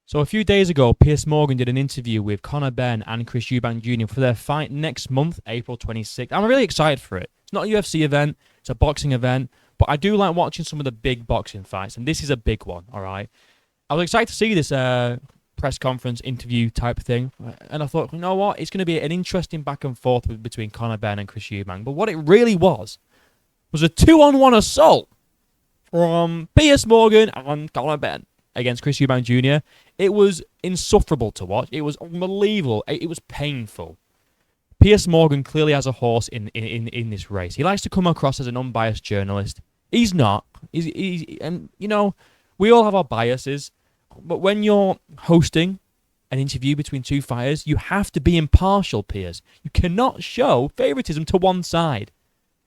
So a few days ago, Piers Morgan did an interview with Conor Benn and Chris Eubank Jr. for their fight next month, April 26th. I'm really excited for it. It's not a UFC event, it's a boxing event, but I do like watching some of the big boxing fights, and this is a big one, all right? I was excited to see this press conference interview type thing, and I thought, you know what, it's going to be an interesting back and forth between Conor Benn and Chris Eubank. But what it really was a 2-on-1 assault from Piers Morgan and Conor Benn against Chris Eubank Jr. It was insufferable to watch. It was unbelievable. It was painful. Piers Morgan clearly has a horse in this race. He likes to come across as an unbiased journalist. He's not. And you know, we all have our biases. But when you're hosting an interview between two fighters, you have to be impartial, Piers. You cannot show favoritism to one side.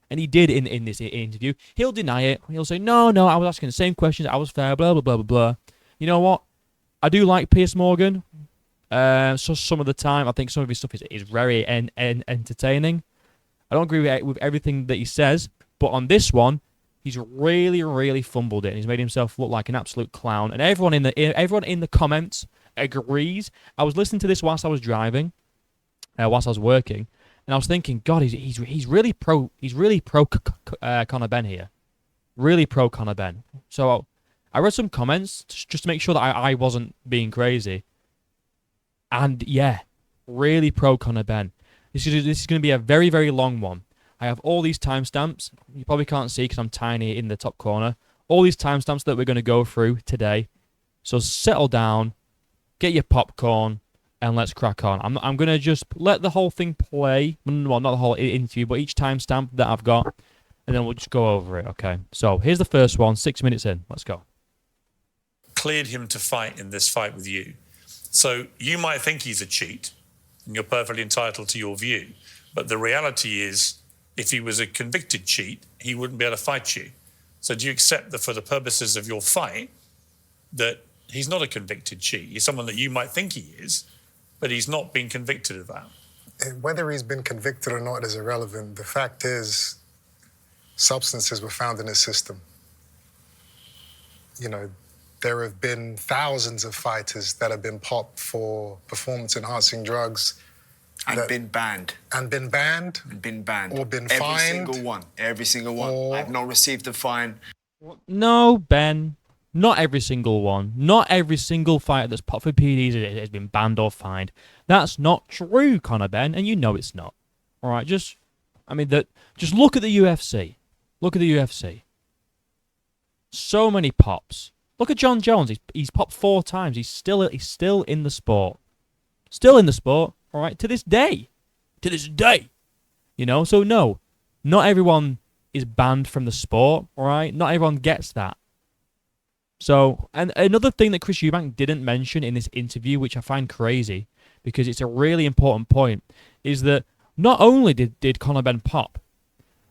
And he did in this interview. He'll deny it. He'll say, no, I was asking the same questions. I was fair, blah, blah, blah, blah, blah. You know what? I do like Piers Morgan. So some of the time, I think some of his stuff is very entertaining. I don't agree with everything that he says, but on this one, he's really, really fumbled it, and he's made himself look like an absolute clown. And everyone in the comments agrees. I was listening to this whilst I was driving, whilst I was working, and I was thinking, God, he's really pro Conor Benn here, really pro Conor Benn. So I read some comments just to make sure that I wasn't being crazy. And yeah, really pro Conor Benn. This is going to be a very, very long one. I have all these timestamps. You probably can't see because I'm tiny in the top corner. All these timestamps that we're going to go through today. So settle down, get your popcorn, and let's crack on. I'm going to just let the whole thing play. Well, not the whole interview, but each timestamp that I've got. And then we'll just go over it, okay? So here's the first one, 6 minutes in. Let's go. Cleared him to fight in this fight with you. So you might think he's a cheat, and you're perfectly entitled to your view. But the reality is, if he was a convicted cheat, he wouldn't be able to fight you. So do you accept that for the purposes of your fight, that he's not a convicted cheat? He's someone that you might think he is, but he's not been convicted of that. Whether he's been convicted or not is irrelevant. The fact is, substances were found in his system. You know, there have been thousands of fighters that have been popped for performance-enhancing drugs. And been banned. And been banned? And been banned. Or been every fined? Every single one. I have not received a fine. No, Ben. Not every single one. Not every single fighter that's popped for PEDs has been banned or fined. That's not true, Conor Benn, and you know it's not. All right, just look at the UFC. Look at the UFC. So many pops. Look at John Jones. He's popped 4 times. He's still in the sport. Still in the sport. All right, to this day. You know, so no, not everyone is banned from the sport. All right, not everyone gets that. So, and another thing that Chris Eubank didn't mention in this interview, which I find crazy, because it's a really important point, is that not only did Conor Benn pop,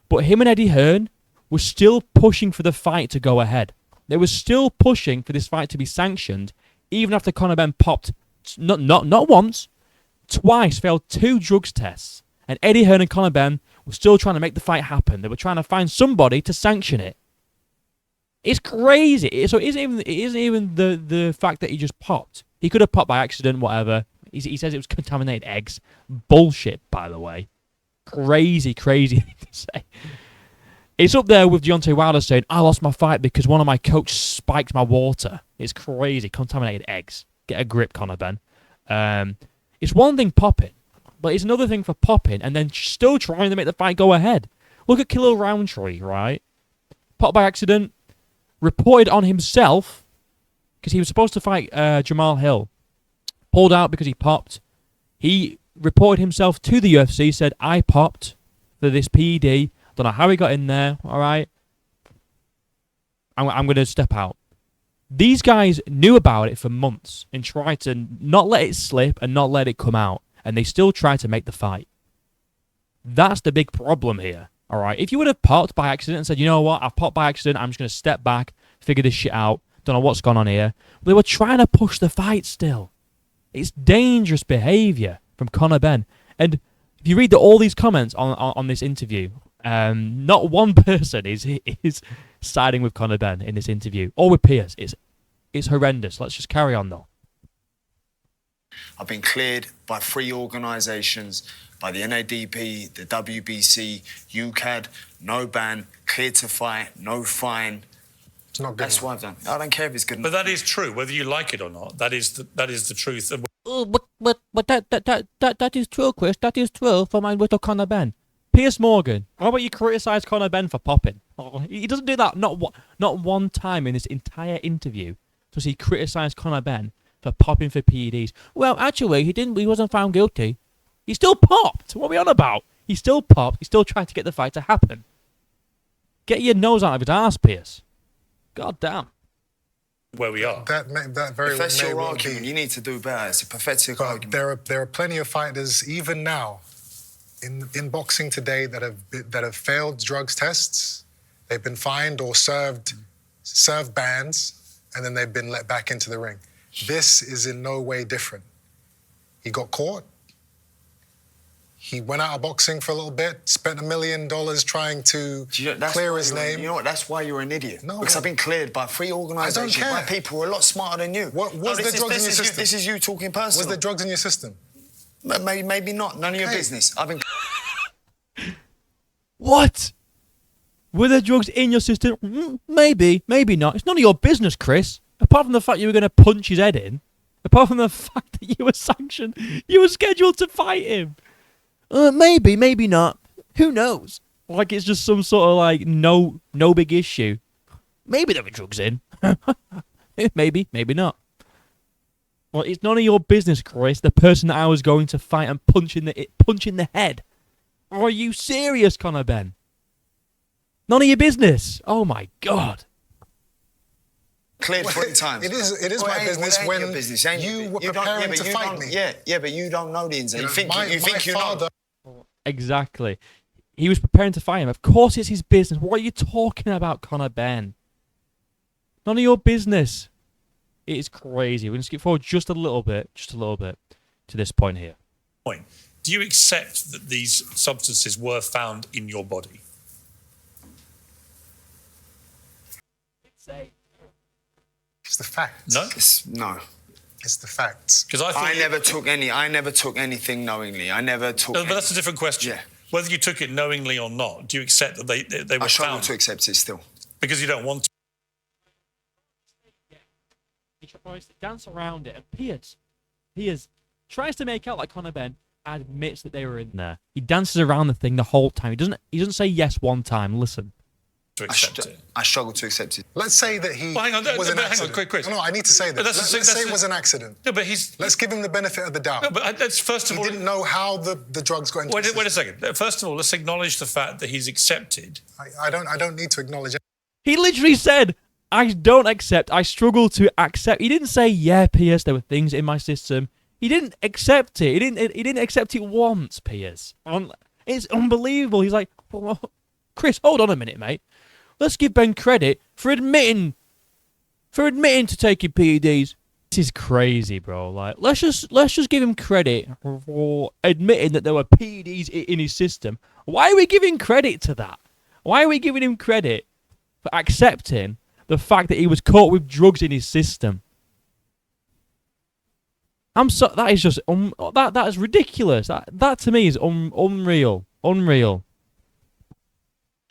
but him and Eddie Hearn were still pushing for the fight to go ahead. They were still pushing for this fight to be sanctioned, even after Conor Benn popped not once, twice, failed 2 drugs tests. And Eddie Hearn and Conor Benn were still trying to make the fight happen. They were trying to find somebody to sanction it. It's crazy. So it isn't even the fact that he just popped. He could have popped by accident, whatever. He says it was contaminated eggs. Bullshit, by the way. Crazy thing to say. It's up there with Deontay Wilder saying, I lost my fight because one of my coaches spiked my water. It's crazy. Contaminated eggs. Get a grip, Conor Benn. It's one thing popping, but it's another thing for popping and then still trying to make the fight go ahead. Look at Khalil Roundtree, right? Popped by accident. Reported on himself because he was supposed to fight Jamal Hill. Pulled out because he popped. He reported himself to the UFC, said, I popped for this PED. Don't know how he got in there, all right? I'm going to step out. These guys knew about it for months and tried to not let it slip and not let it come out. And they still tried to make the fight. That's the big problem here. All right, if you would have popped by accident and said, you know what, I've popped by accident, I'm just going to step back, figure this shit out, don't know what's gone on here. They were trying to push the fight still. It's dangerous behavior from Conor Benn. And if you read all these comments on this interview, not one person is siding with Conor Benn in this interview, or with Piers. It's horrendous. Let's just carry on, though. I've been cleared by 3 organisations, by the NADP, the WBC, UCAD, no ban, cleared to fight, no fine. It's not good. That's what I've done. I don't care if it's good. But that is true, whether you like it or not. That is the truth. But that is true, Chris. That is true for my little Conor Benn. Piers Morgan, how about you criticise Conor Benn for popping? Oh, he doesn't do that. Not one time in this entire interview does he criticise Conor Benn for popping for PEDs. Well, actually, he didn't. He wasn't found guilty. He still popped. What are we on about? He still popped. He still tried to get the fight to happen. Get your nose out of his ass, Piers. God damn. Where we are. That very If that's may your well argument, be. you need to do better. It's a pathetic argument. There are plenty of fighters, even now, in boxing today that have failed drugs tests. They've been fined or served bans, and then they've been let back into the ring. This is in no way different. He got caught. He went out of boxing for a little bit, spent $1 million trying to clear his name. You know what? That's why you're an idiot. No, because I've been cleared by 3 organisations, I don't by care. people who are a lot smarter than you. Was there drugs in your system? This is you talking personal. Was there drugs in your system? Maybe not. None of your Okay. business. I've been... What? Were there drugs in your system? Maybe, maybe not. It's none of your business, Chris. Apart from the fact you were going to punch his head in. Apart from the fact that you were sanctioned. You were scheduled to fight him. Maybe, maybe not. Who knows? Like it's just some sort of like no big issue. Maybe there were drugs in. Maybe, maybe not. Well, it's none of your business, Chris. The person that I was going to fight and punch in the head. Are you serious, Conor Benn? None of your business. Oh my God. Cleared 3 times. It is my business when you were preparing to fight me. Yeah, but you don't know the ins. You think you father. know. Exactly. He was preparing to fight him. Of course it's his business. What are you talking about, Conor Benn? None of your business. It is crazy. We're going to skip forward just a little bit to this point here. Do you accept that these substances were found in your body? It's the facts. No? No. It's the facts. Because I never took anything knowingly. I never took... No, but that's a different question. Yeah. Whether you took it knowingly or not, do you accept that they were I struggle found? to accept it still. Because you don't want to. He tries to dance around it, and Piers tries to make out like Conor Benn admits that they were in there. He dances around the thing the whole time. He doesn't say yes one time. Listen. To accept it. I struggle to accept it. Let's say that he Well, hang on, was an hang on, accident. Chris. No, I need to say this. Let's say it was an accident. No, but he's... Let's give him the benefit of the doubt. No, but let's first of He all... didn't know how the drugs got into his Wait a system. second. First of all, let's acknowledge the fact that he's accepted. I don't need to acknowledge it. He literally said, I don't accept, I struggle to accept. He didn't say, yeah, Piers, there were things in my system. He didn't accept it. He didn't accept it once, Piers. It's unbelievable. He's like, oh, Chris, hold on a minute, mate. Let's give Ben credit for admitting to taking PEDs. This is crazy, bro. Like, let's just give him credit for admitting that there were PEDs in his system. Why are we giving credit to that? Why are we giving him credit for accepting the fact that he was caught with drugs in his system? That is just that is ridiculous. That to me is unreal.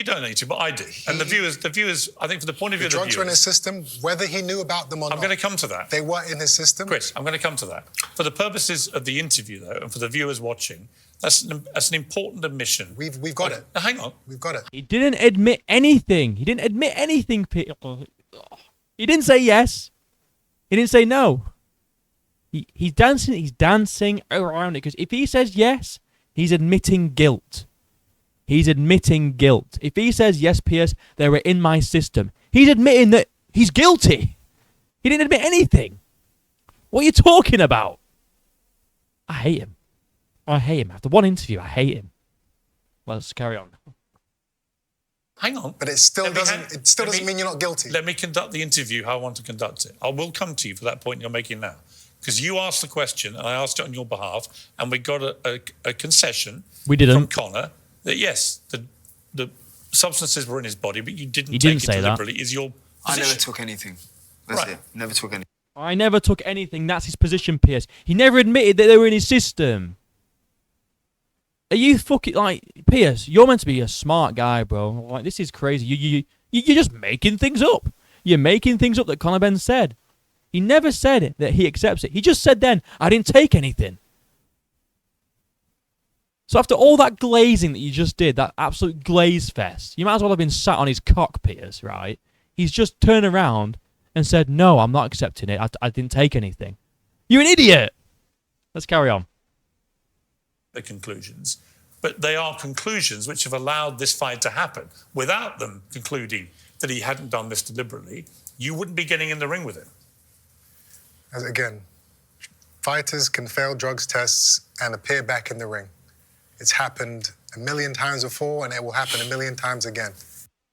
You don't need to, but I do. And the viewers, I think, for the point of view of the drugs were in his viewers, system, whether he knew about them or not. I'm going to come to that. They were in his system. Chris, I'm going to come to that. For the purposes of the interview, though, and for the viewers watching, that's an important admission. We've got it. Now, hang on. We've got it. He didn't admit anything. He didn't admit anything, Peter. He didn't say yes. He didn't say no. He's dancing around it, because if he says yes, he's admitting guilt. He's admitting guilt. If he says, yes, Piers, they were in my system, he's admitting that he's guilty. He didn't admit anything. What are you talking about? I hate him. After one interview, I hate him. Let's carry on. Hang on. But it still doesn't mean you're not guilty. Let me conduct the interview how I want to conduct it. I will come to you for that point you're making now. Because you asked the question, and I asked it on your behalf, and we got a concession from Conor that, yes, the substances were in his body, but you didn't take it deliberately. Is your position. I never took anything. That's it. Never took anything. I never took anything. That's his position, Piers. He never admitted that they were in his system. Are you fucking like Piers? You're meant to be a smart guy, bro. Like this is crazy. You're just making things up. You're making things up that Conor Benn said. He never said that he accepts it. He just said then, I didn't take anything. So after all that glazing that you just did, that absolute glaze fest, you might as well have been sat on his cock, Piers, right? He's just turned around and said, no, I'm not accepting it. I didn't take anything. You're an idiot. Let's carry on. The conclusions, but they are conclusions which have allowed this fight to happen. Without them concluding that he hadn't done this deliberately, you wouldn't be getting in the ring with him. As again, fighters can fail drugs tests and appear back in the ring. It's happened a million times before, and it will happen a million times again.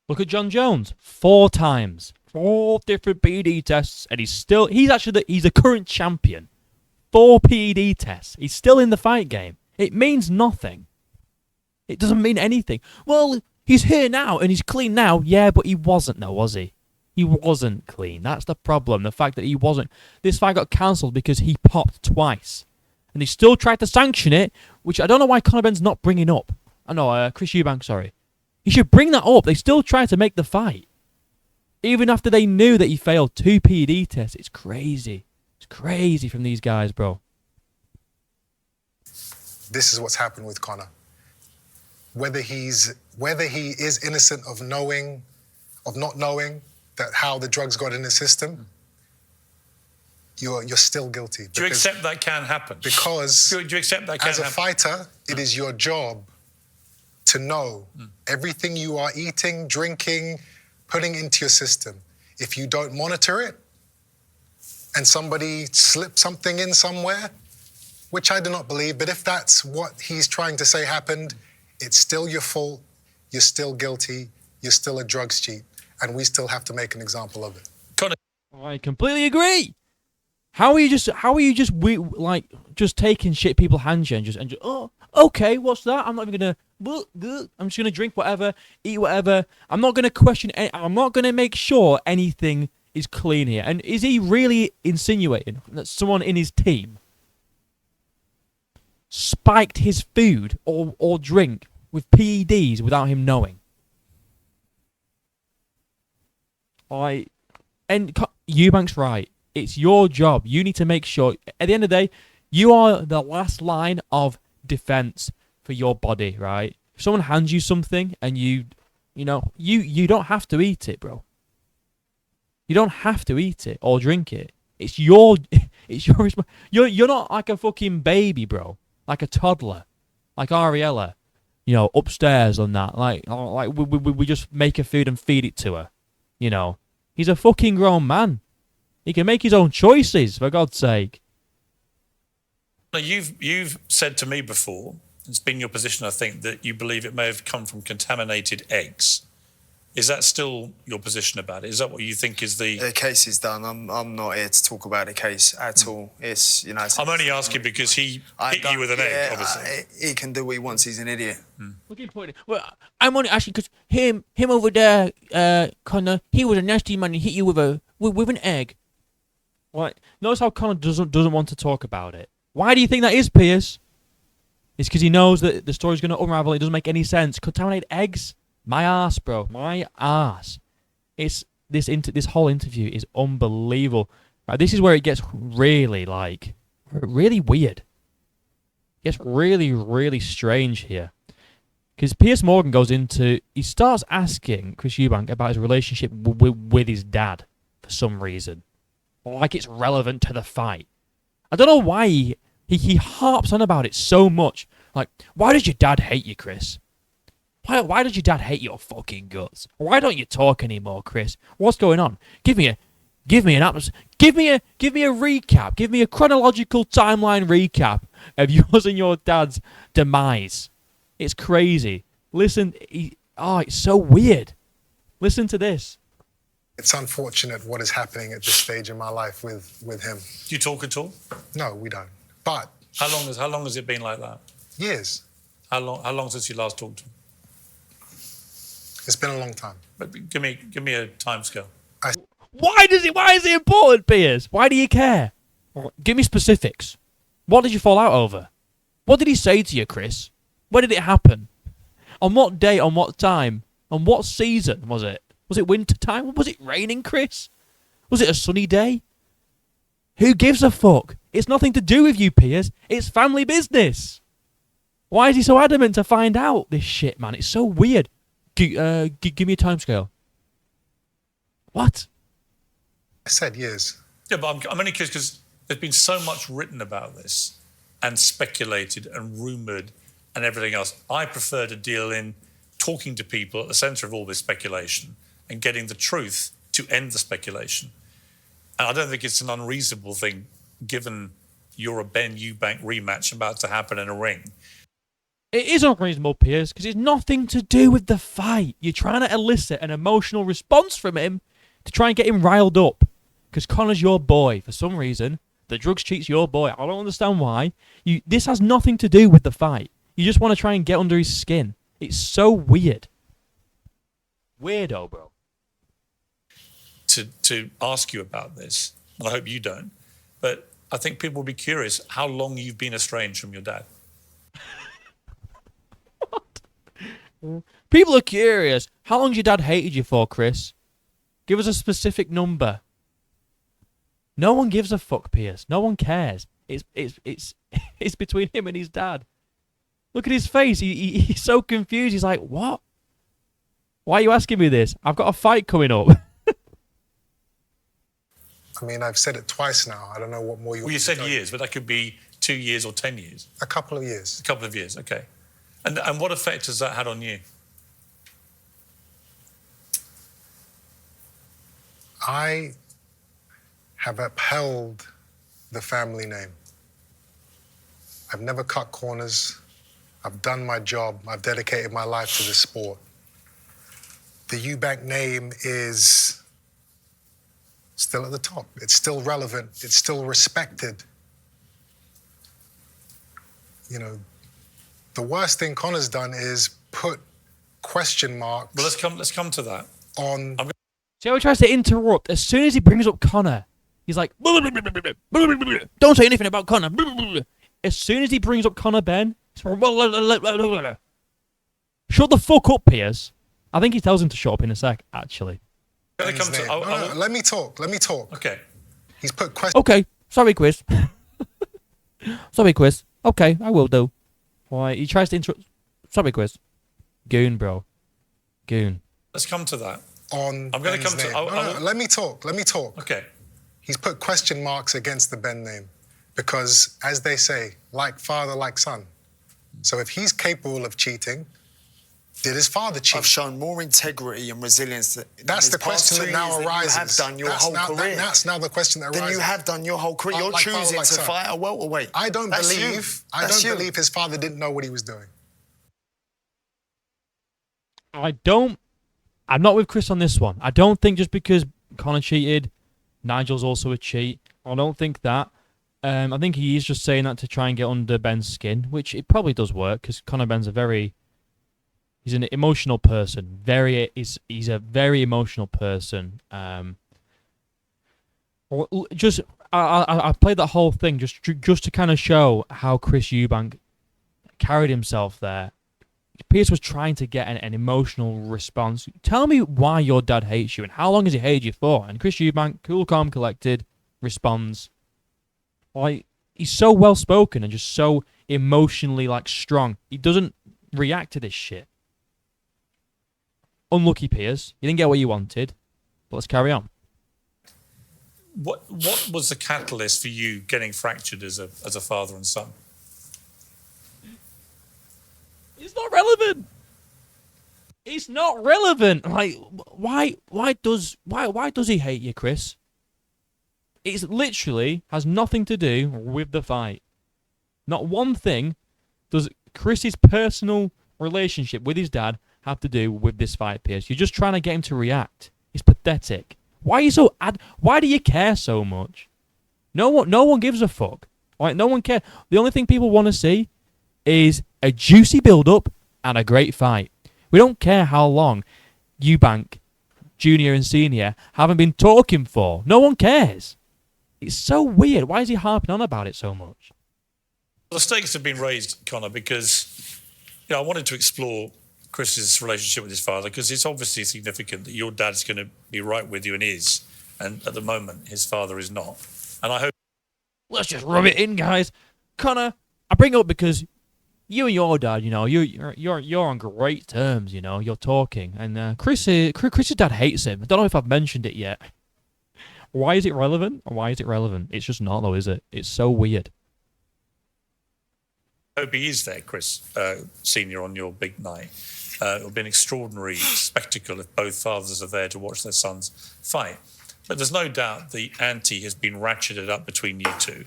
Look at John Jones. 4 times. 4 different PED tests, and he's a current champion. 4 PED tests. He's still in the fight game. It means nothing. It doesn't mean anything. Well, he's here now and he's clean now. Yeah, but he wasn't though, was he? He wasn't clean. That's the problem. The fact that he wasn't. This fight got cancelled because he popped twice. And they still tried to sanction it, which I don't know why Conor Benn's not bringing up. I know, Chris Eubank, sorry. He should bring that up. They still tried to make the fight. Even after they knew that he failed 2 PED tests. It's crazy. It's crazy from these guys, bro. This is what's happened with Conor. Whether he is innocent of not knowing that how the drugs got in his system, you're still guilty. Do you accept that can happen? Because do you accept that can as a happen? fighter, it is your job to know everything you are eating, drinking, putting into your system. If you don't monitor it, and somebody slips something in somewhere, which I do not believe, but if that's what he's trying to say happened, it's still your fault, you're still guilty, you're still a drugs cheat, and we still have to make an example of it. Conor, I completely agree. How are you just taking shit people hand you and just oh, okay, what's that? I'm not even gonna I'm just gonna drink whatever, eat whatever. I'm not gonna question I'm not gonna make sure anything is clean here. And is he really insinuating that someone in his team spiked his food or drink with PEDs without him knowing? And Eubank's right. It's your job. You need to make sure, at the end of the day, you are the last line of defense for your body, right? If someone hands you something and you don't have to eat it, bro. You don't have to eat it or drink it. It's your you're not like a fucking baby, bro. Like a toddler, like Ariella, upstairs on that. Like we just make her food and feed it to her. He's a fucking grown man. He can make his own choices, for God's sake. You've said to me before, it's been your position, I think, that you believe it may have come from contaminated eggs. Is that still your position about it? Is that what you think is the... The case is done. I'm not here to talk about the case at all. It's, I'm only asking because he hit you with an egg, obviously. He can do what he wants. He's an idiot. Look at point. Well, I'm only asking because him over there, Conor, he was a nasty man and hit you with an egg. What? Notice how Conor doesn't want to talk about it. Why do you think that is, Piers? It's because he knows that the story's going to unravel. It doesn't make any sense. Contaminated eggs? My ass, bro. My ass. This whole interview is unbelievable. Right, this is where it gets really weird. It gets really, really strange here. Because Piers Morgan he starts asking Chris Eubank about his relationship with his dad for some reason. Like it's relevant to the fight. I don't know why he harps on about it so much. Like, why does your dad hate you, Chris? Why does your dad hate your fucking guts? Why don't you talk anymore, Chris? What's going on? Give me a recap. Give me a chronological timeline recap of yours and your dad's demise. It's crazy. Listen, it's so weird. Listen to this. It's unfortunate what is happening at this stage in my life with him. Do you talk at all? No, we don't. But how long has it been like that? Years. How long since you last talked to him? It's been a long time. But give me a timescale. Why is it important, Piers? Why do you care? Give me specifics. What did you fall out over? What did he say to you, Chris? When did it happen? On what day, on what time? On what season was it? Was it winter time? Was it raining, Chris? Was it a sunny day? Who gives a fuck? It's nothing to do with you, Piers. It's family business. Why is he so adamant to find out this shit, man? It's so weird. Give me a timescale. What? I said years. Yeah, but I'm only curious because there's been so much written about this and speculated and rumoured and everything else. I prefer to deal in talking to people at the centre of all this speculation and getting the truth to end the speculation. And I don't think it's an unreasonable thing, given you're a Ben Eubank rematch about to happen in a ring. It is unreasonable, Piers, because it's nothing to do with the fight. You're trying to elicit an emotional response from him to try and get him riled up. Because Conor's your boy. For some reason, the drugs cheat's your boy. I don't understand why. This has nothing to do with the fight. You just want to try and get under his skin. It's so weird. Weirdo, bro. To ask you about this, and I hope you don't, but I think people will be curious how long you've been estranged from your dad. What? People are curious. How long your dad hated you for, Chris? Give us a specific number. No one gives a fuck, Piers. No one cares. It's between him and his dad. Look at his face. He's so confused. He's like, what? Why are you asking me this? I've got a fight coming up. I mean, I've said it twice now. I don't know what more you want. Well, you to said tell years, but that could be 2 years or 10 years. A couple of years. A couple of years, okay. And what effect has that had on you? I have upheld the family name. I've never cut corners. I've done my job. I've dedicated my life to the sport. The Eubank name is still at the top. It's still relevant. It's still respected. You know, the worst thing Conor's done is put question marks. Well, let's come to that. On. See how he tries to interrupt? As soon as he brings up Conor, he's like, don't say anything about Conor. As soon as he brings up Conor Benn, shut the fuck up, Piers. I think he tells him to shut up in a sec, actually. Let me talk. Okay. He's put questions. Okay, sorry, Chris. Sorry, Chris. Okay, I will do. Why? He tries to interrupt. Sorry, Chris. Goon, bro. Goon. Let's come to that. I'm going to come to. Let me talk. Okay. He's put question marks against the Ben name because, as they say, like father, like son. So if he's capable of cheating, did his father cheat? I've shown more integrity and resilience. That's the question that now arises. You have done your whole career. That's now the question that arises. Then you have done your whole career. You're choosing to fight a welterweight. I don't believe his father didn't know what he was doing. I'm not with Chris on this one. I don't think just because Conor cheated, Nigel's also a cheat. I don't think that. I think he is just saying that to try and get under Ben's skin, which it probably does work because Conor Benn's he's an emotional person. He's a very emotional person. I played that whole thing just to kind of show how Chris Eubank carried himself there. Piers was trying to get an emotional response. Tell me why your dad hates you and how long has he hated you for? And Chris Eubank, cool, calm, collected, responds. Like, he's so well spoken and just so emotionally strong. He doesn't react to this shit. Unlucky, Piers. You didn't get what you wanted, but let's carry on. What was the catalyst for you getting fractured as a father and son? It's not relevant. It's not relevant. Like, why does he hate you, Chris? It literally has nothing to do with the fight. Not one thing does Chris's personal relationship with his dad have to do with this fight, Piers. You're just trying to get him to react. It's pathetic. Why are you so why do you care so much? No one gives a fuck. Like, no one cares. The only thing people want to see is a juicy build-up and a great fight. We don't care how long Eubank Junior and Senior haven't been talking for. No one cares. It's so weird. Why is he harping on about it so much? The stakes have been raised, Conor, because I wanted to explore Chris's relationship with his father, because it's obviously significant that your dad's going to be right with you and is, and at the moment his father is not. And I hope. Let's just rub it in, guys. Conor, I bring it up because you and your dad, you're on great terms. You're talking, and Chris's dad hates him. I don't know if I've mentioned it yet. Why is it relevant? Why is it relevant? It's just not, though, is it? It's so weird. I hope he is there, Chris, Senior, on your big night. It'll be an extraordinary spectacle if both fathers are there to watch their sons fight. But there's no doubt the ante has been ratcheted up between you two,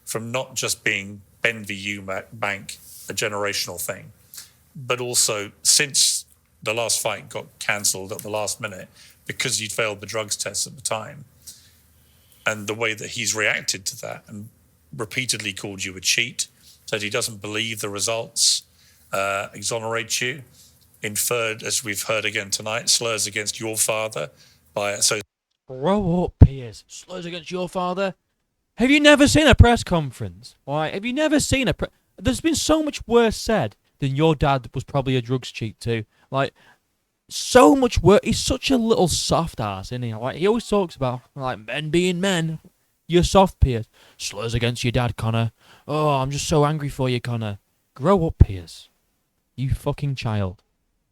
from not just being Ben v. Eubank, a generational thing, but also since the last fight got cancelled at the last minute because you'd failed the drugs test at the time, and the way that he's reacted to that and repeatedly called you a cheat, said he doesn't believe the results, exonerates you, inferred, as we've heard again tonight, slurs against your father by association. Grow up, Piers. Slurs against your father? Have you never seen a press conference? Why? Have you never seen There's been so much worse said than your dad was probably a drugs cheat too. Like, so much worse. He's such a little soft ass, isn't he? Like, he always talks about, like, men being men. You're soft, Piers. Slurs against your dad, Conor. Oh, I'm just so angry for you, Conor. Grow up, Piers. You fucking child.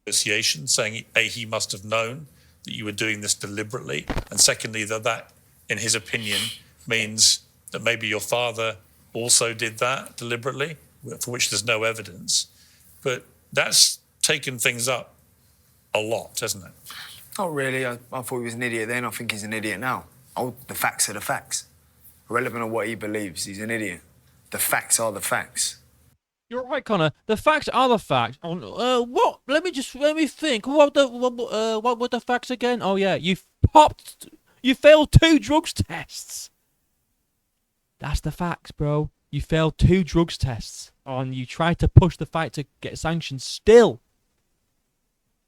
Association, saying, A, he must have known that you were doing this deliberately, and secondly, that, in his opinion, means that maybe your father also did that deliberately, for which there's no evidence. But that's taken things up a lot, hasn't it? Not really. I thought he was an idiot then. I think he's an idiot now. The facts are the facts. Irrelevant of what he believes, he's an idiot. The facts are the facts. You're right, Conor. The facts are the facts. What? Let me think. What were the facts again? Oh yeah, you failed 2 drugs tests. That's the facts, bro. You failed 2 drugs tests, and you tried to push the fight to get sanctioned. Still,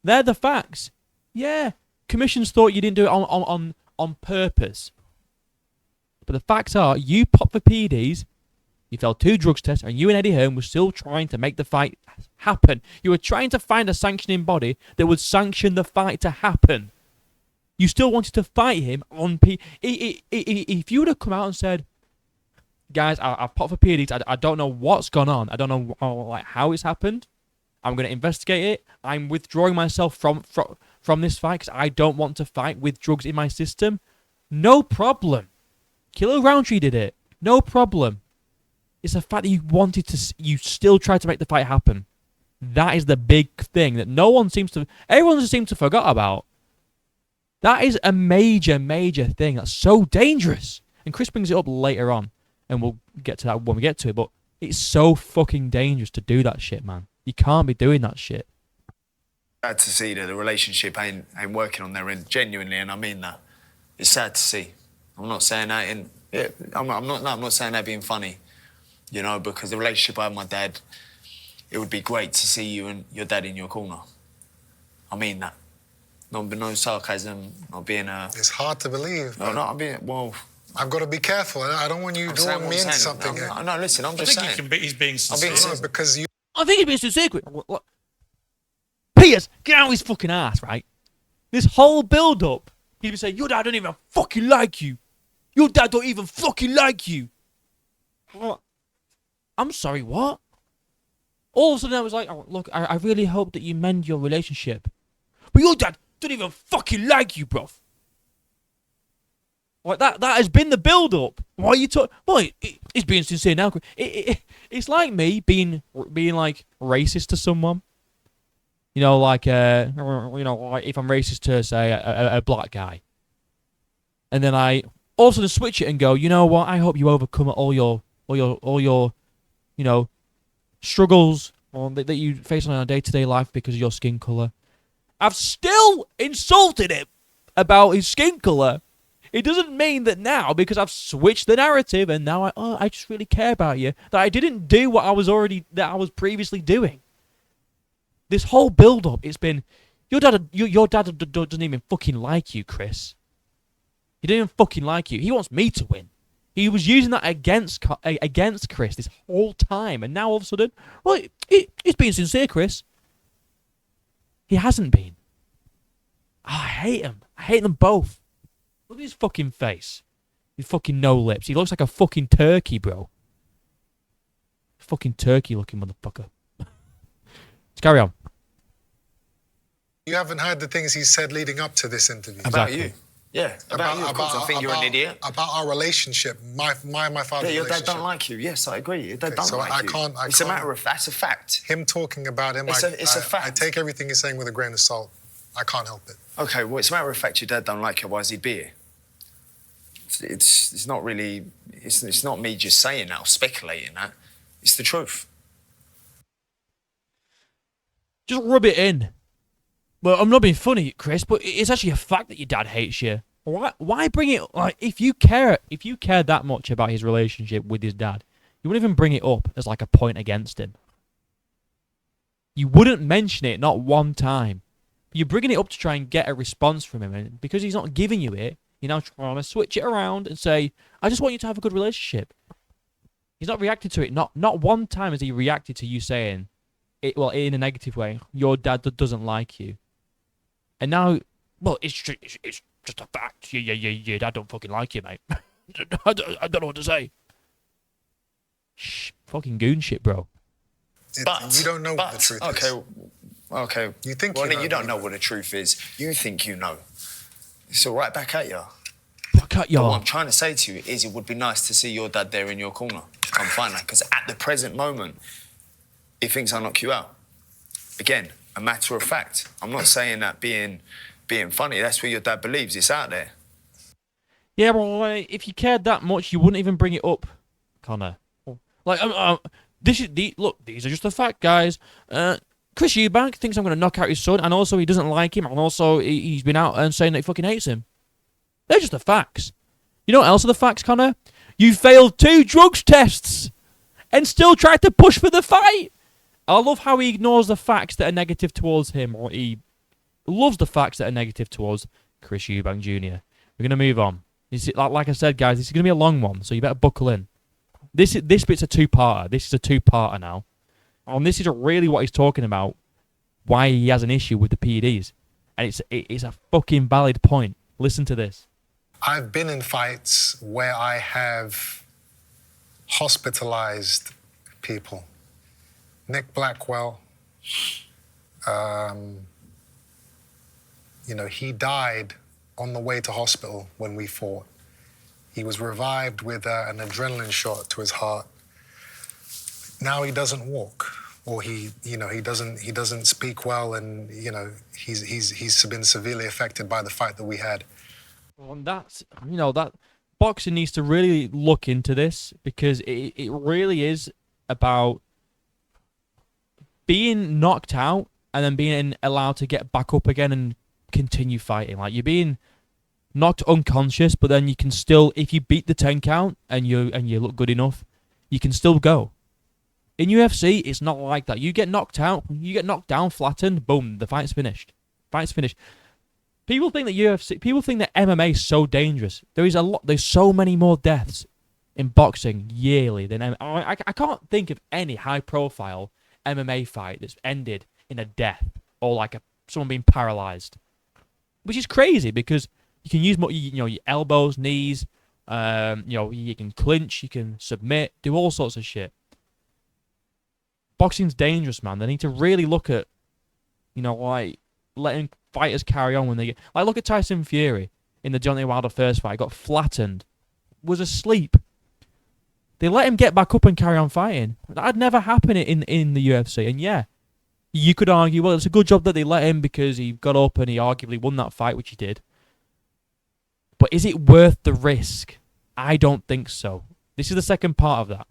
they're the facts. Yeah, commissions thought you didn't do it on purpose, but the facts are you popped for PEDs. You failed 2 drugs tests, and you and Eddie Hearn were still trying to make the fight happen. You were trying to find a sanctioning body that would sanction the fight to happen. You still wanted to fight him on If you would have come out and said, guys, I've popped for PEDs, I don't know what's gone on. I don't know how it's happened. I'm going to investigate it. I'm withdrawing myself from this fight because I don't want to fight with drugs in my system. No problem. Kilo Roundtree did it. No problem. It's the fact that you still tried to make the fight happen. That is the big thing that everyone seems to forget about. That is a major, major thing. That's so dangerous. And Chris brings it up later on, and we'll get to that when we get to it, but it's so fucking dangerous to do that shit, man. You can't be doing that shit. Sad to see that the relationship ain't working on their end, genuinely, and I mean that. It's sad to see. I'm not saying that I'm not saying that being funny. Because the relationship I have with my dad, it would be great to see you and your dad in your corner. I mean that. No sarcasm, not being a... It's hard to believe. No, I'm being... Well... I've got to be careful. I don't want you drawing me into something. No, listen, I'm just saying. He's being sincere. Because you... I think he's being sincere. Piers, get out of his fucking ass, right? This whole build-up, he'd be saying, your dad don't even fucking like you. Your dad don't even fucking like you. What? I'm sorry, what? All of a sudden I was like, oh, look, I really hope that you mend your relationship. But your dad don't even fucking like you, bruv. Like, that has been the build-up. Why are you talking? Boy, he's being sincere now. It's like me being like, racist to someone. Like if I'm racist to, say, a black guy. And then I all of a sudden switch it and go, you know what, I hope you overcome all your struggles that you face on a day-to-day life because of your skin colour. I've still insulted him about his skin colour. It doesn't mean that now, because I've switched the narrative and now I just really care about you, that I didn't do what I was previously doing. This whole build-up, it's been, Your dad doesn't even fucking like you, Chris. He didn't even fucking like you. He wants me to win. He was using that against Chris this whole time, and now all of a sudden, well, he's being sincere, Chris. He hasn't been. Oh, I hate him. I hate them both. Look at his fucking face. His fucking no lips. He looks like a fucking turkey, bro. Fucking turkey-looking motherfucker. Let's carry on. You haven't heard the things he said leading up to this interview. About you. Yeah, about you, of course. I think you're an idiot. About our relationship. My father's your relationship. dad don't like you. Yes, I agree. Your dad don't like you. It's a matter of fact. It's a fact. Him talking about him, it's a fact. I take everything he's saying with a grain of salt. I can't help it. Okay, well, it's a matter of fact your dad don't like you. Why is he be here? It's not really... It's not me just saying that or speculating that. It's the truth. Just rub it in. Well, I'm not being funny, Chris, but it's actually a fact that your dad hates you. Why bring it... Like, if you care that much about his relationship with his dad, you wouldn't even bring it up as like a point against him. You wouldn't mention it, not one time. You're bringing it up to try and get a response from him, and because he's not giving you it, you're now trying to switch it around and say, I just want you to have a good relationship. He's not reacted to it. Not one time has he reacted to you saying, in a negative way, your dad doesn't like you. And now, well, it's just a fact. Your dad don't fucking like you, mate. I don't know what to say. Shh, fucking goon shit, bro. You don't know what the truth is. Okay. You think you don't know what the truth is. You think you know. It's all right back at you. Back at you. What I'm trying to say to you is it would be nice to see your dad there in your corner. I'm fine, because at the present moment, he thinks I'll knock you out. Again, a matter of fact. I'm not saying that being funny. That's what your dad believes. It's out there. Yeah, well, if you cared that much, you wouldn't even bring it up, Conor. Like, look, these are just the fact, guys. Chris Eubank thinks I'm going to knock out his son, and also he doesn't like him, and also he's been out and saying that he fucking hates him. They're just the facts. You know what else are the facts, Conor? You failed 2 drugs tests and still tried to push for the fight. I love how he ignores the facts that are negative towards him, or he loves the facts that are negative towards Chris Eubank Jr. We're going to move on. Like I said, guys, this is going to be a long one, so you better buckle in. This bit's a 2-parter. This is a 2-parter now. And this is really what he's talking about, why he has an issue with the PEDs. And it's a fucking valid point. Listen to this. I've been in fights where I have hospitalized people. Nick Blackwell, he died on the way to hospital when we fought. He was revived with an adrenaline shot to his heart. Now he doesn't walk, or he doesn't speak well, and he's been severely affected by the fight that we had. Well, and that boxing needs to really look into this, because it really is about being knocked out and then being allowed to get back up again and continue fighting. Like, you're being knocked unconscious, but then you can still, if you beat the 10 count and you look good enough, you can still go. In UFC, it's not like that. You get knocked out, you get knocked down, flattened, boom, the fight's finished. People think that MMA is so dangerous. There's so many more deaths in boxing yearly than I can't think of any high-profile MMA fight that's ended in a death or like someone being paralyzed, which is crazy because you can use your elbows, knees, you can clinch, you can submit, do all sorts of shit. Boxing's dangerous, man. They need to really look at, letting fighters carry on when they get... Like, look at Tyson Fury in the Deontay Wilder first fight. Got flattened. Was asleep. They let him get back up and carry on fighting. That'd never happen in the UFC. And yeah, you could argue, well, it's a good job that they let him because he got up and he arguably won that fight, which he did. But is it worth the risk? I don't think so. This is the second part of that.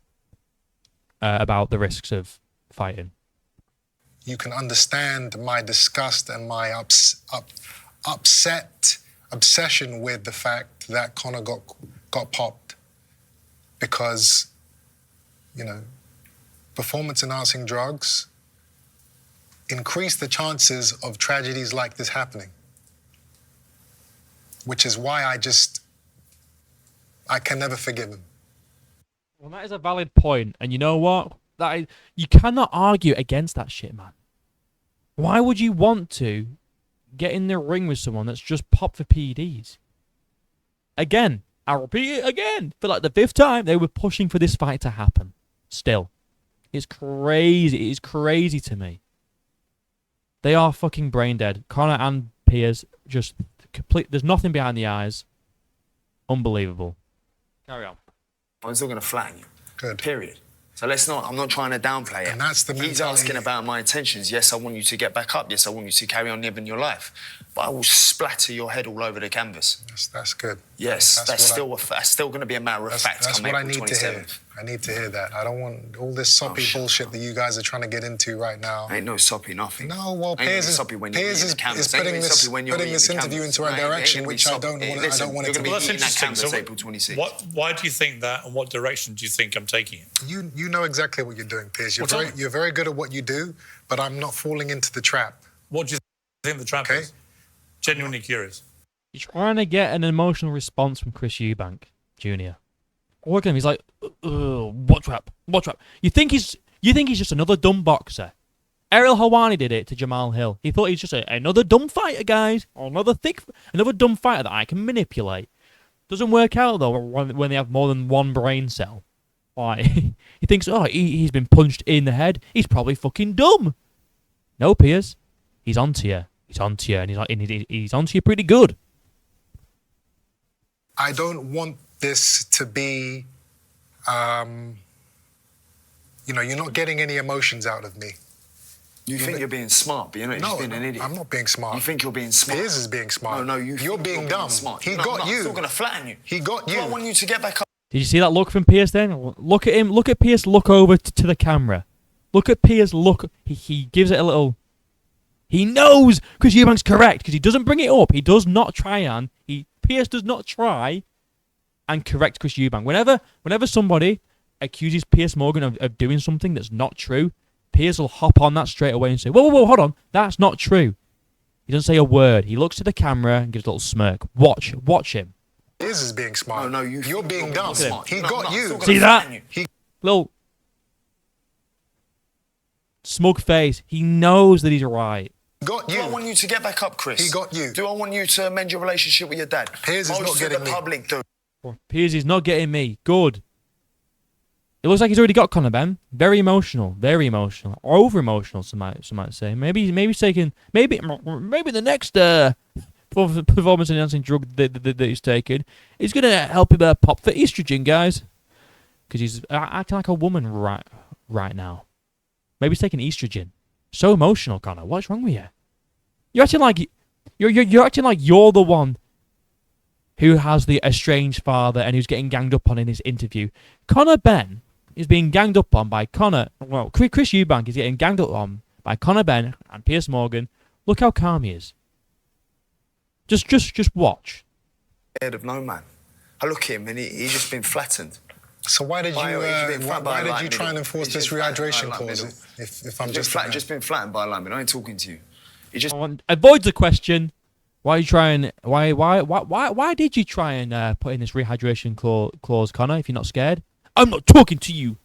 About the risks of fighting. You can understand my disgust and my obsession with the fact that Conor got popped. Because, performance-enhancing drugs increase the chances of tragedies like this happening. Which is why I can never forgive him. Well, that is a valid point, and you know what? You cannot argue against that shit, man. Why would you want to get in the ring with someone that's just popped for PEDs? Again, I'll repeat it again. For like the 5th time, they were pushing for this fight to happen. Still. It's crazy. It is crazy to me. They are fucking brain dead. Conor and Piers, just complete. There's nothing behind the eyes. Unbelievable. Carry on. I'm still going to flatten you. Good. Period. So let's not, I'm not trying to downplay it. And that's the He's mentality. asking about my intentions. Yes, I want you to get back up. Yes, I want you to carry on living your life. But I will splatter your head all over the canvas. That's good. Yes, that's still going to be a matter of fact. That's come what I April need to hear. 27th. I need to hear that. I don't want all this soppy bullshit that you guys are trying to get into right now. Ain't no soppy nothing. No, well, Ain't Piers no is soppy when you're Piers eating is, the canvas. is Ain't putting no soppy when you're putting this eating the interview canvas. into a No, direction ain't which I don't want it Listen, to you're be. gonna be Well, that's eating that interesting. canvas So April 26th. why do you think that, and what direction do you think I'm taking it? You know exactly what you're doing, Piers. Well, tell me. You're very good at what you do, but I'm not falling into the trap. What do you think the trap Okay. is? Genuinely curious. You're trying to get an emotional response from Chris Eubank Jr. Look at him. He's like, what trap? What trap? You think he's just another dumb boxer? Ariel Helwani did it to Jamal Hill. He thought he's just another dumb fighter, guys, or another dumb fighter that I can manipulate. Doesn't work out though when they have more than one brain cell. Why? He thinks, he's been punched in the head. He's probably fucking dumb. No, Piers. He's onto you. He's onto you, and he's onto you pretty good. I don't want this to be, you're not getting any emotions out of me. You think you're being smart, but you're not. You're just being an idiot. I'm not being smart. You think you're being smart. Piers is being smart. No, you're being dumb. Smart. He No, got I'm you. still going to flatten you. He got you. I want you to get back up. Did you see that look from Piers then? Look at him. Look at Piers look over to the camera. Look at Piers look. He gives it a little... He knows Chris Eubank's correct because he doesn't bring it up. He does not try and... Piers does not try and correct Chris Eubank. Whenever somebody accuses Piers Morgan of doing something that's not true, Piers will hop on that straight away and say, whoa, hold on. That's not true. He doesn't say a word. He looks to the camera and gives a little smirk. Watch him. Piers is being smart. No, you're being dumb. smart. He No, got I'm you. still gonna See that? flatten you. Little smug face. He knows that he's right. Got Do I you. want you to get back up, Chris? He got you. Do I want you to amend your relationship with your dad? Piers is not Most of getting the me. public do. Piers is not getting me. Good. It looks like he's already got Conor Benn. Very emotional. Over emotional, some might say. Maybe he's taking maybe the next performance enhancing drug that he's taking is gonna help him pop for estrogen, guys. Because he's acting like a woman right now. Maybe he's taking estrogen. So emotional, Conor. What's wrong with you? You're acting like you're acting like you're the one who has the estranged father and who's getting ganged up on in this interview. Conor Benn is being ganged up on by Chris Eubank is getting ganged up on by Conor Benn and Piers Morgan. Look how calm he is. Just watch. Scared of no man. I look at him and he's just been flattened. So why did you try and enforce this rehydration clause? If I'm just been flattened by a lineman. I ain't talking to you. He just Avoids the question. Why did you try and put in this rehydration clause, Conor? If you're not scared, I'm not talking to you.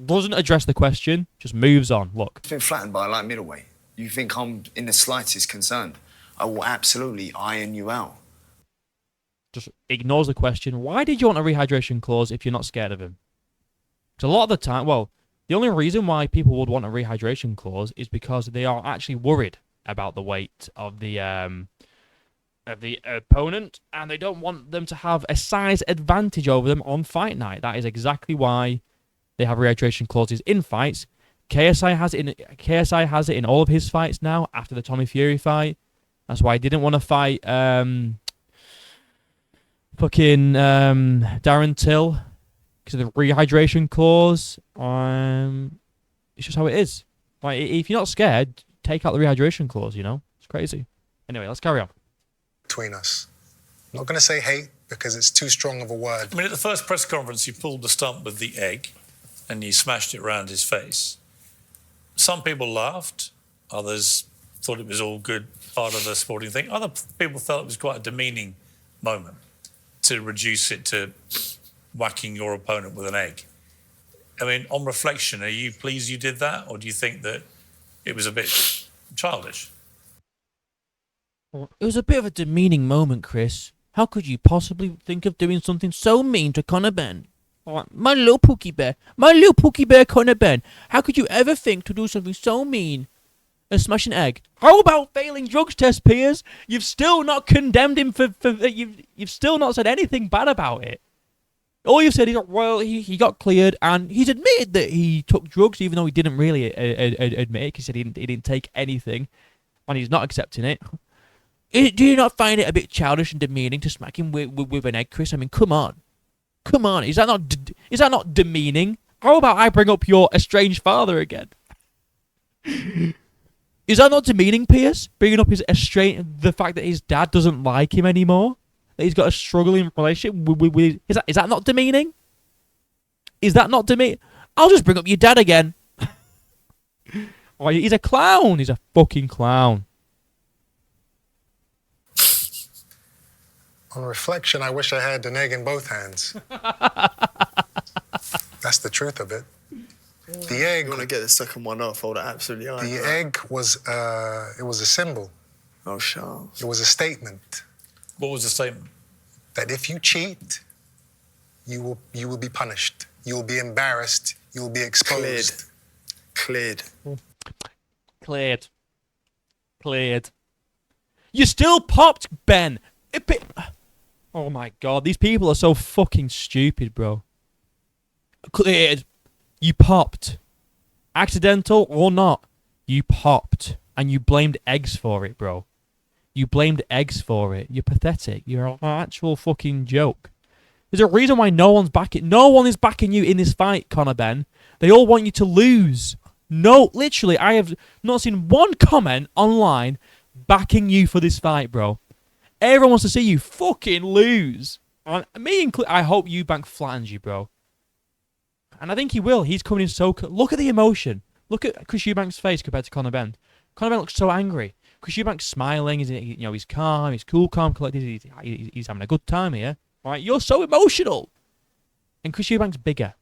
Doesn't address the question. Just moves on. Look. been flattened by a light middleweight. You think I'm in the slightest concerned? I will absolutely iron you out. Just ignores the question. Why did you want a rehydration clause if you're not scared of him? Because a lot of the time, the only reason why people would want a rehydration clause is because they are actually worried about the weight of the opponent, and they don't want them to have a size advantage over them on fight night. That is exactly why they have rehydration clauses in fights. KSI has it in all of his fights now after the Tommy Fury fight. That's why he didn't want to fight Darren Till because of the rehydration clause. It's just how it is. Like, if you're not scared, take out the rehydration clause. It's crazy. Anyway, let's carry on. between us. I'm not going to say hate because it's too strong of a word. I mean, at the first press conference, you pulled the stump with the egg and you smashed it around his face. Some people laughed, Others thought it was all good, part of the sporting thing. Other people felt it was quite a demeaning moment to reduce it to whacking your opponent with an egg. I mean, on reflection, are you pleased you did that, or do you think that it was a bit childish? It was a bit of a demeaning moment, Chris. How could you possibly think of doing something so mean to Conor Benn? My little Pookie Bear Conor Benn. How could you ever think to do something so mean as smash an egg? How about failing drugs test, Piers? You've still not condemned him for you've still not said anything bad about it. All you've said is, well, he got cleared, and he's admitted that he took drugs, even though he didn't really admit it. He said he didn't take anything, and he's not accepting it. Do you not find it a bit childish and demeaning to smack him with an egg, Chris? I mean, come on. Is that not demeaning? How about I bring up your estranged father again? Is that not demeaning, Piers? Bringing up the fact that his dad doesn't like him anymore? That he's got a struggling relationship with is that not demeaning? Is that not demeaning? I'll just bring up your dad again. Oh, he's a clown. He's a fucking clown. On reflection, I wish I had an egg in both hands. That's the truth of it. The egg. You want to get the second one off? Hold it absolutely on. The egg was it was a symbol. Oh, Charles. It was a statement What was the statement? that if you cheat, you will be punished. You will be embarrassed. You will be exposed. Cleared. You still popped, Ben. Oh my god, these people are so fucking stupid, bro. Cleared. You popped. Accidental or not, you popped. And you blamed eggs for it, bro. You blamed eggs for it. You're pathetic. You're an actual fucking joke. There's a reason why no one is backing you in this fight, Conor Benn. They all want you to lose. No, literally, I have not seen one comment online backing you for this fight, bro. Everyone wants to see you fucking lose. And I hope Eubank flattens you, bro. And I think he will. He's coming in so... Look at the emotion. Look at Chris Eubank's face compared to Conor Benn. Conor Benn looks so angry. Chris Eubank's smiling. He's calm. He's cool, calm, collected. He's having a good time here. Right? You're so emotional. And Chris Eubank's bigger.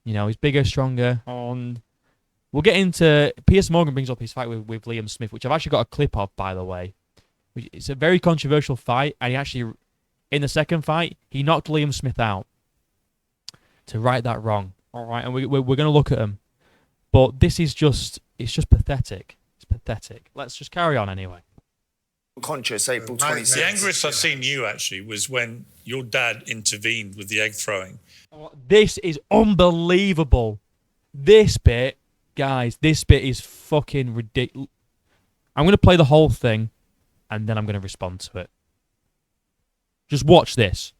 He's bigger, stronger. And we'll get into... Piers Morgan brings up his fight with Liam Smith, which I've actually got a clip of, by the way. It's a very controversial fight, and he actually, in the second fight, he knocked Liam Smith out to right that wrong. All right, and we're going to look at him. But this is just pathetic. It's pathetic. Let's just carry on anyway. Conscious, April 26th. The angriest I've seen you, actually, was when your dad intervened with the egg throwing. This is unbelievable. This bit, guys, is fucking ridiculous. I'm going to play the whole thing, and then I'm going to respond to it. Just watch this.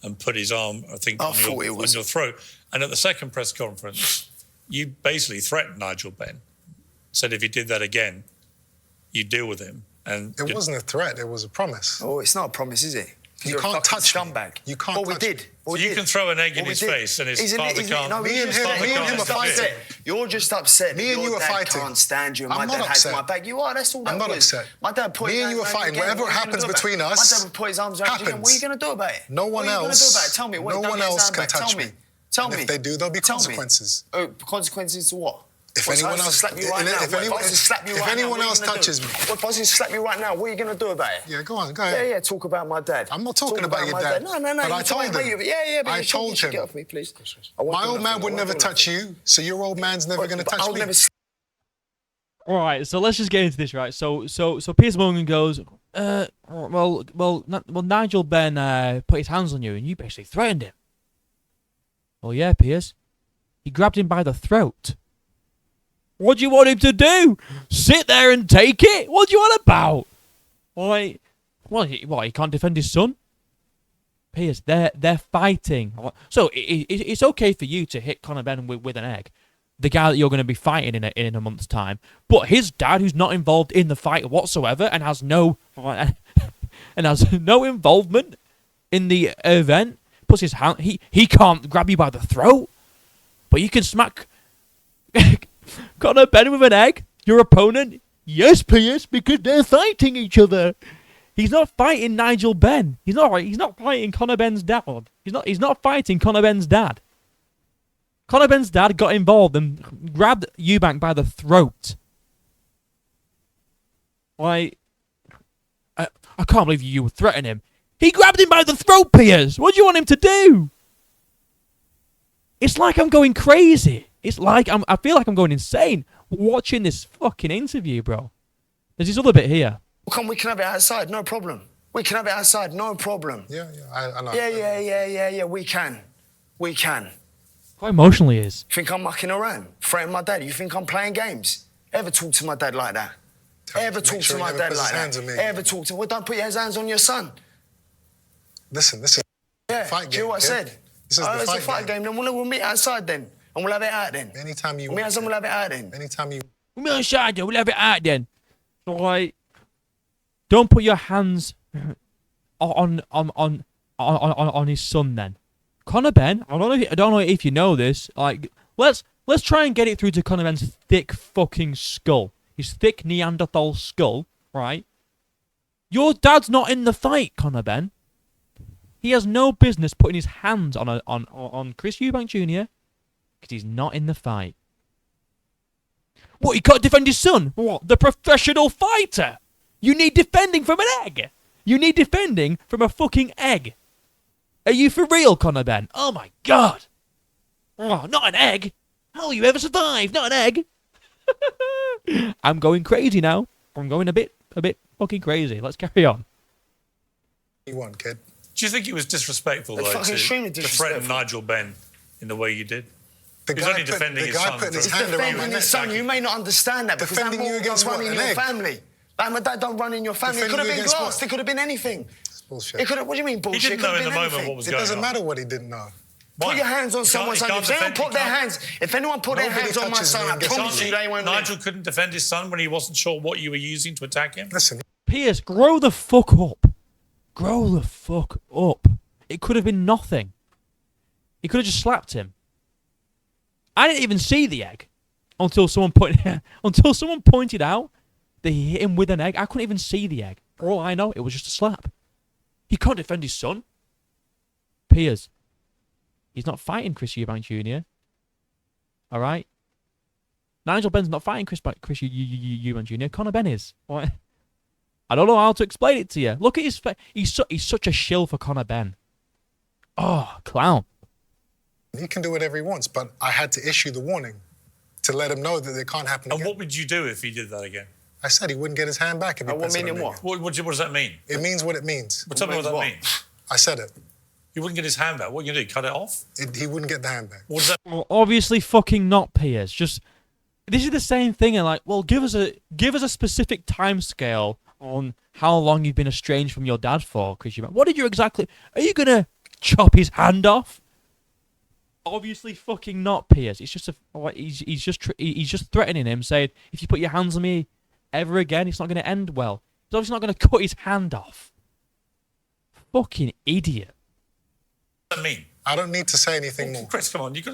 And put his arm, I think, on your throat. And at the second press conference, you basically threatened Nigel Benn. Said if he did that again, you'd deal with him. And it wasn't a threat, it was a promise. Oh, it's not a promise, is it? You can't touch scumbag. You can't touch did. So you can throw an egg in his face and his father can't... No, me and him are fighting. You're just upset. Me and you are fighting. Your dad can't stand you and my dad has my back. You are, that's all that was. I'm not upset. My dad put Me and you are fighting. Whatever happens between us my dad would put his arms around you again. What are you going to do about it? No one else... Tell me. No one else can touch me. Tell me. If they do, there'll be consequences. Consequences to what? If anyone else touches me. If I was to slap you right now, what are you going to do about it? Yeah, go ahead. Yeah, talk about my dad. I'm not talking about your dad. No. But I told him. I told him. Get off me, please. My old man would never touch you, so your old man's never going to touch me. All right, so let's just get into this, right? So Piers Morgan goes, Nigel Benn put his hands on you, and you basically threatened him. Well, yeah, Piers. He grabbed him by the throat. What do you want him to do? Sit there and take it? What do you want about? Like, he can't defend his son? Piers, they're fighting. So it's okay for you to hit Conor Benn with an egg, the guy that you're going to be fighting in a month's time. But his dad, who's not involved in the fight whatsoever and has no involvement in the event, puts his hand. He can't grab you by the throat, but you can smack Conor Benn with an egg. your opponent? Yes, Piers, because they're fighting each other. He's not fighting Nigel Benn. He's not fighting Conor Benn's dad. He's not fighting Conor Benn's dad. Conor Benn's dad got involved and grabbed Eubank by the throat. Like, I can't believe you would threaten him. He grabbed him by the throat, Piers. What do you want him to do? It's like I'm going crazy. It's like I feel like I'm going insane watching this fucking interview, bro. There's this other bit here. We can have it outside, no problem. We can have it outside, no problem. Yeah, I know. Yeah, we can. We can. Quite emotional he is. You think I'm mucking around? Threatening my dad? You think I'm playing games? Ever talk to my dad like that? Ever talk to my dad like that? Ever talk to... Well, don't put your hands on your son. Listen, this is yeah, fight game. Do you know what I said? This is the it's a fight game. Then we'll meet outside then. And we'll have it out then. Anytime you want. We'll have it out then. Anytime you... We'll meet outside then. We'll have it out then. So, like, don't put your hands on his son then. Conor Benn, I don't know if you know this. Like, let's try and get it through to Conor Benn's thick fucking skull. His thick Neanderthal skull, right? Your dad's not in the fight, Conor Benn. He has no business putting his hands on Chris Eubank Jr. because he's not in the fight. What, he can't defend his son? What, the professional fighter? You need defending from an egg. You need defending from a fucking egg. Are you for real, Conor Benn? Oh my god. Oh, not an egg. How will you ever survive? Not an egg. I'm going crazy now. I'm going a bit fucking crazy. Let's carry on. You want, kid? Do you think it was disrespectful, though, to threaten Nigel Benn in the way you did? The He's only defending his son. Putting his hand around my neck. Son, you may not understand that because defending you against what? An egg? Family. Like my dad don't run in your family. It could have been glass. It could have been anything. It's bullshit. It could have. What do you mean bullshit? He didn't know in the moment what was going on. It doesn't matter what he didn't know. Put your hands on someone's son. If anyone put their hands on my son, I promise you they won't live. Nigel couldn't defend his son when he wasn't sure what you were using to attack him? Listen. Piers, grow the fuck up. Grow the fuck up. It could have been nothing. He could have just slapped him. I didn't even see the egg until someone pointed out that he hit him with an egg. I couldn't even see the egg. For all I know, it was just a slap. He can't defend his son. Piers. He's not fighting Chris Eubank Jr. All right? Nigel Benn's not fighting Chris Eubank Jr. Conor Benn is. What? I don't know how to explain it to you. Look at his face. He's such a shill for Conor Benn. Oh, clown. He can do whatever he wants, but I had to issue the warning to let him know that it can't happen again. And what would you do if he did that again? I said he wouldn't get his hand back if he what meaning what? What does that mean? It means what it means. Well, tell me what that means. I said it. He wouldn't get his hand back. What are you going to do, cut it off? He wouldn't get the hand back. What does that Well, obviously fucking not, Piers. Just, this is the same thing, and like, well, give us a specific time scale on how long you've been estranged from your dad for, Chris Eubank. What did you exactly... Are you going to chop his hand off? Obviously fucking not, Piers. It's just he's just threatening him, saying, if you put your hands on me ever again, it's not going to end well. He's obviously not going to cut his hand off. Fucking idiot. What does that mean? I don't need to say anything more. Chris, come on. You've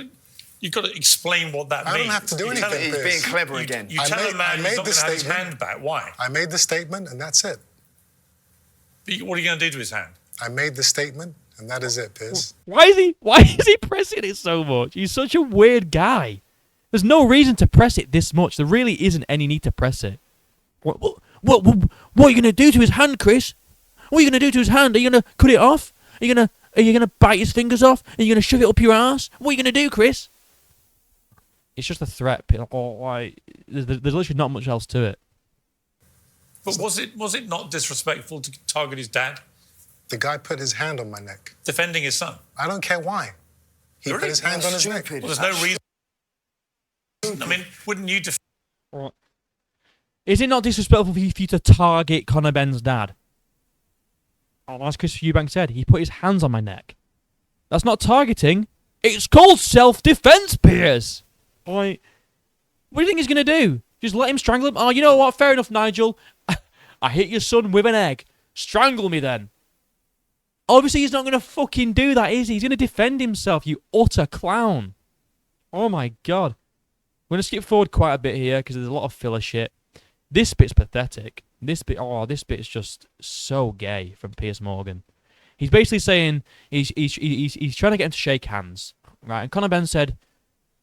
got to explain what that means. I don't have to do anything. He's being clever again. You tell a man he's not going to have his hand back. Why? I made the statement, and that's it. What are you going to do to his hand? I made the statement, and that is it, Piers. Why is he pressing it so much? He's such a weird guy. There's no reason to press it this much. There really isn't any need to press it. What are you going to do to his hand, Chris? What are you going to do to his hand? Are you going to cut it off? Are you going to bite his fingers off? Are you going to shove it up your ass? What are you going to do, Chris? It's just a threat. There's literally not much else to it. But was it not disrespectful to target his dad? The guy put his hand on my neck. Defending his son? I don't care why. He put his hand on his neck. Well, there's no reason. I mean, wouldn't you defend? Is it not disrespectful for you to target Conor Benn's dad? As Chris Eubank said, he put his hands on my neck. That's not targeting. It's called self-defense, Piers. What do you think he's going to do? Just let him strangle him? Oh, you know what? Fair enough, Nigel. I hit your son with an egg. Strangle me then. Obviously, he's not going to fucking do that, is he? He's going to defend himself, you utter clown. Oh, my God. We're going to skip forward quite a bit here because there's a lot of filler shit. This bit's pathetic. This bit's just so gay from Piers Morgan. He's basically saying he's trying to get him to shake hands, right? And Conor Benn said,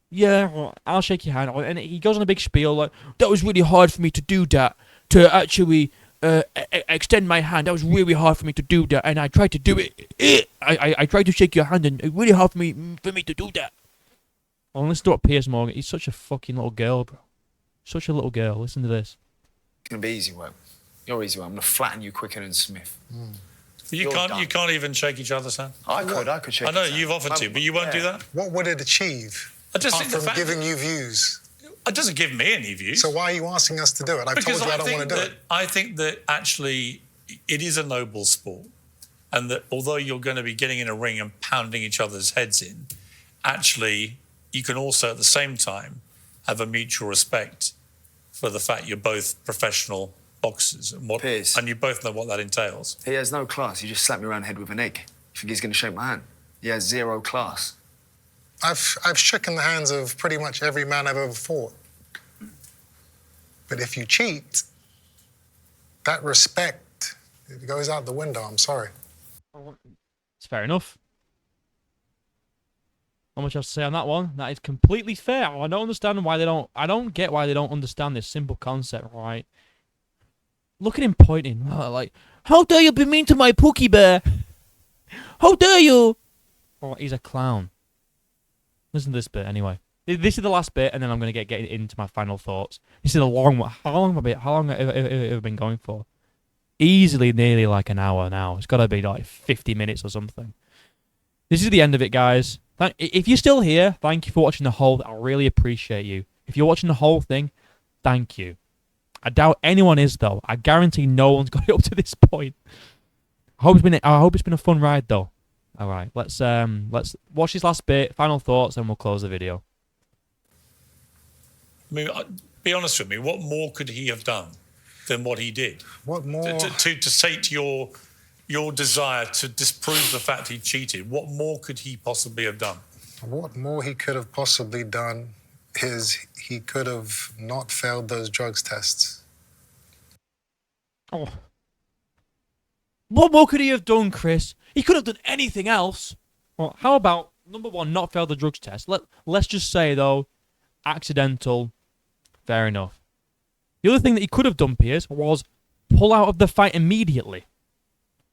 "Yeah, well, I'll shake your hand." And he goes on a big spiel like, "That was really hard for me to do that, to actually extend my hand. That was really hard for me to do that, and I tried to do it. I tried to shake your hand, and it was really hard for me to do that." Well, listen to what Piers Morgan. He's such a fucking little girl, bro. Such a little girl. Listen to this. It's gonna be easy work. You're easy work. I'm gonna flatten you quicker than Smith. You can't even shake each other's hand. I could shake. I know his hand. you've offered to, but you won't do that. What would it achieve? I just Apart think the from fact giving you views. it doesn't give me any views. So why are you asking us to do it? I've Because told you I don't want to do it. I think that actually it is a noble sport, and that although you're going to be getting in a ring and pounding each other's heads in, actually you can also at the same time have a mutual respect for the fact you're both professional boxers and you both know what that entails. He has no class. He just slapped me around the head with an egg. You think he's going to shake my hand? He has zero class. I've shaken the hands of pretty much every man I've ever fought. But if you cheat, that respect, it goes out the window. I'm sorry. It's fair enough. Not much else to say on that one. That is completely fair. I don't understand why they don't. I don't get why they don't understand this simple concept, right? Look at him pointing, like, "How dare you be mean to my Pookie Bear? How dare you?" Oh, he's a clown. Listen to this bit anyway. This is the last bit, and then I'm gonna get into my final thoughts. This is a long one. How long have I been going for? Easily, nearly like an hour now. It's got to be like 50 minutes or something. This is the end of it, guys. If you're still here, thank you for watching the whole. I really appreciate you. If you're watching the whole thing, thank you. I doubt anyone is though. I guarantee no one's got it up to this point. I hope it's been a fun ride though. All right, let's watch this last bit. Final thoughts, and we'll close the video. I mean, be honest with me. What more could he have done than what he did? What more? To sate your desire to disprove the fact he cheated. What more could he possibly have done? What more he could have possibly done is he could have not failed those drugs tests. Oh. What more could he have done, Chris? He could have done anything else. Well, how about, number one, not fail the drugs test? Let's just say, though, accidental. Fair enough. The other thing that he could have done, Piers, was pull out of the fight immediately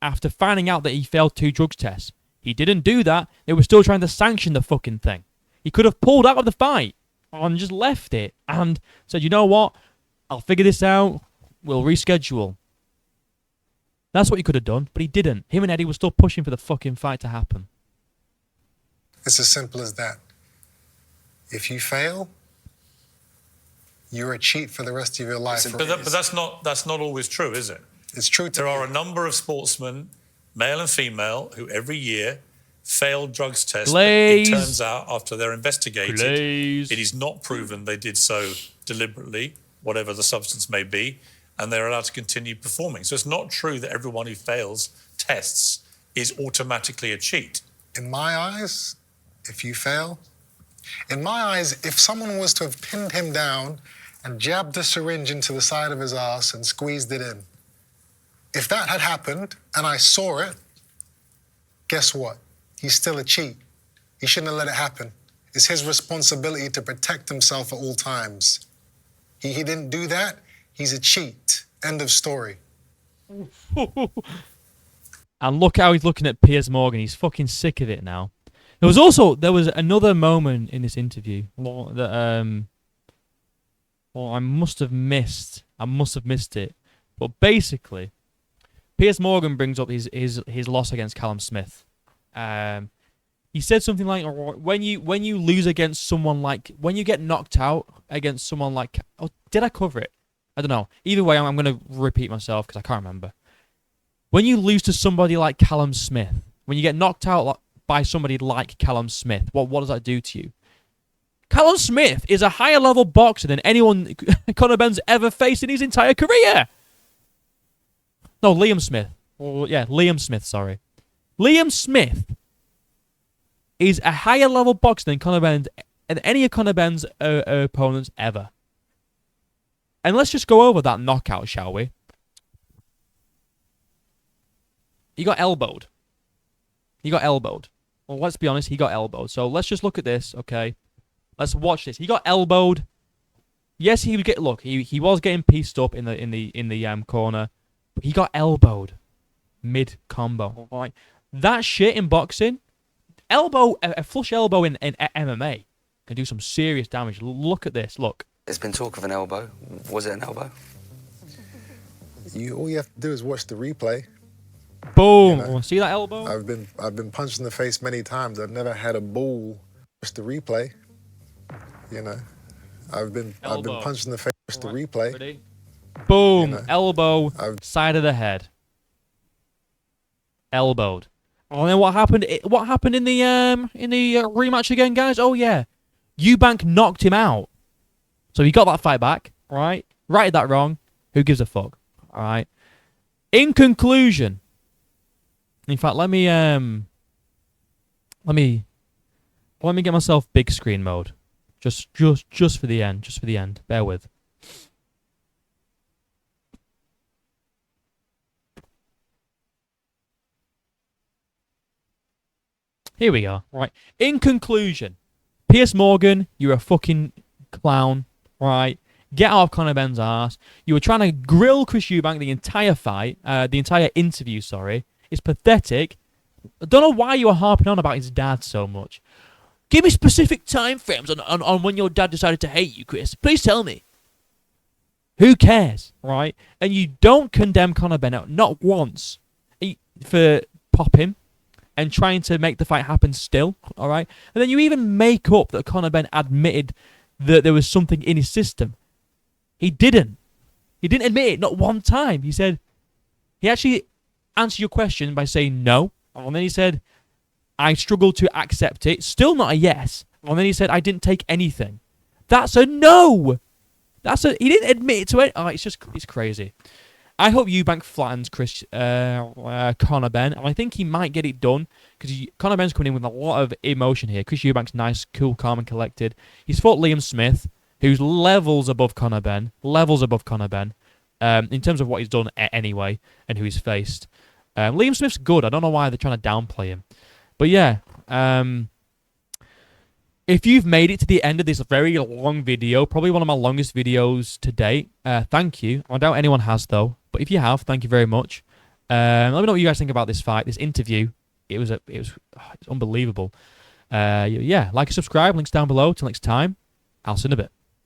after finding out that he failed 2 drugs tests. He didn't do that. They were still trying to sanction the fucking thing. He could have pulled out of the fight and just left it and said, "You know what? I'll figure this out. We'll reschedule." That's what he could have done, but he didn't. Him and Eddie were still pushing for the fucking fight to happen. It's as simple as that. If you fail, you're a cheat for the rest of your life. But that's not always true, is it? It's true. There are a number of sportsmen, male and female, who every year fail drugs tests. It turns out after they're investigated, it is not proven they did so deliberately, whatever the substance may be, and they're allowed to continue performing. So it's not true that everyone who fails tests is automatically a cheat. In my eyes, if you fail, in my eyes, if someone was to have pinned him down and jabbed the syringe into the side of his ass and squeezed it in, if that had happened and I saw it, guess what? He's still a cheat. He shouldn't have let it happen. It's his responsibility to protect himself at all times. He didn't do that. He's a cheat. End of story. And look how he's looking at Piers Morgan. He's fucking sick of it now. There was another moment in this interview that I must have missed. I must have missed it. But basically, Piers Morgan brings up his loss against Callum Smith. He said something like, when you lose against someone like, when you get knocked out against someone like, oh, did I cover it? I don't know. Either way, I'm going to repeat myself because I can't remember. When you lose to somebody like Callum Smith, when you get knocked out by somebody like Callum Smith, what does that do to you? Callum Smith is a higher level boxer than anyone Conor Benn's ever faced in his entire career. No, Liam Smith. Oh, yeah, Liam Smith, sorry. Liam Smith is a higher level boxer than Conor Benn any of Conor Benn's opponents ever. And let's just go over that knockout, shall we? He got elbowed. Well, let's be honest, he got elbowed. So let's just look at this, okay? Let's watch this. He got elbowed. Yes, he would get. Look, he was getting pieced up in the corner, but he got elbowed mid combo. Like that shit in boxing, a flush elbow in MMA can do some serious damage. Look at this. Look. There's been talk of an elbow. Was it an elbow? All you have to do is watch the replay. Boom! You know, see that elbow? I've been punched in the face many times. I've never had a ball. Watch the replay. You know, I've been punched in the face. Watch the replay. Ready? Boom! You know, elbow, side of the head. Elbowed. And then what happened? What happened in the rematch again, guys? Oh yeah, Eubank knocked him out. So he got that fight back, right? Righted that wrong. Who gives a fuck? All right. In conclusion, in fact, let me get myself big screen mode, just for the end. Bear with. Here we are. Right. In conclusion, Piers Morgan, you're a fucking clown. Right. Get out of Conor Benn's ass. You were trying to grill Chris Eubank the entire fight, the entire interview, sorry. It's pathetic. I don't know why you were harping on about his dad so much. Give me specific time frames on when your dad decided to hate you, Chris. Please tell me. Who cares, right? And you don't condemn Conor Benn out, not once, for popping and trying to make the fight happen still, all right? And then you even make up that Conor Benn admitted that there was something in his system. He didn't. He didn't admit it, not one time. He said, he actually answered your question by saying no. And then he said, I struggled to accept it. Still not a yes. And then he said, I didn't take anything. That's a no. He didn't admit it to it. Oh, it's crazy. I hope Eubank flattens Conor Benn, and I think he might get it done because Conor Benn's coming in with a lot of emotion here. Chris Eubank's nice, cool, calm, and collected. He's fought Liam Smith, who's levels above Conor Benn, in terms of what he's done anyway and who he's faced. Liam Smith's good. I don't know why they're trying to downplay him, but yeah. If you've made it to the end of this very long video, probably one of my longest videos to date, thank you. I doubt anyone has, though. But if you have, thank you very much. Let me know what you guys think about this fight, this interview. It's unbelievable. Yeah, like and subscribe. Links down below. Till next time, I'll see you in a bit.